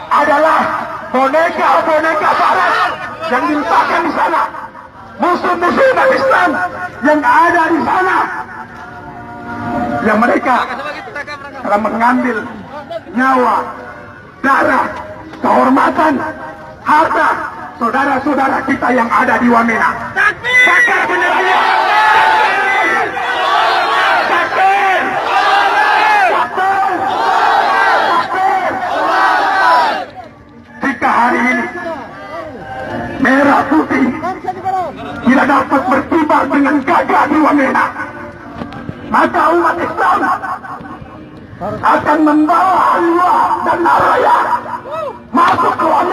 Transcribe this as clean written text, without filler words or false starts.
adalah boneka-boneka barat yang diletakkan di sana. Musuh-musuh umat Islam yang ada di sana, yang mereka telah mengambil nyawa, darah, kehormatan, harta saudara-saudara kita yang ada di Wamena. Bakar benderanya! Bakar! Bakar! Bakar! Jika hari ini merah putih tidak dapat berkibar dengan gagah di Wamena, maka umat Islam akan membawa Allah dan Naraya masuk ke Wamena.